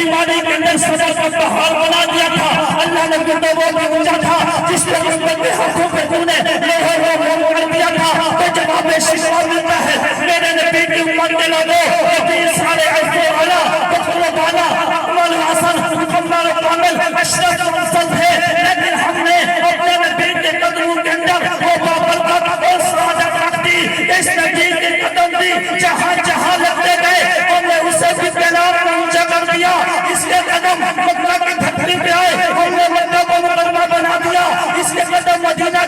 بیماری کے اندر صبر کا پہاڑ بنا دیا تھا. اللہ نے تو وہ پہنچا تھا جس کے رحمت کے ہاتھوں پہ تو نے لوہے کو موم کر دیا تھا. تو جواب شفا ملتا ہے میرے نبی کی امت کے لوگوں. یہ سارے ایسے والا بخر والا اکمل حسن مکمل و کامل اشرف منصب ہے، لیکن ہم نے اپنے نبی کے قدموں کے اندر وہ بابرکت اور سعادت رکھ دی. اس نبی کے قدم دی جہاں جہاں لگتے گئے ہم نے اسے بھی کلام میں اونچا کر دیا. اس کے قدم مکہ کی دھرتی پہ آئے ہم نے مکہ کو مکرمہ بنا دیا. اس کے قدم مدینہ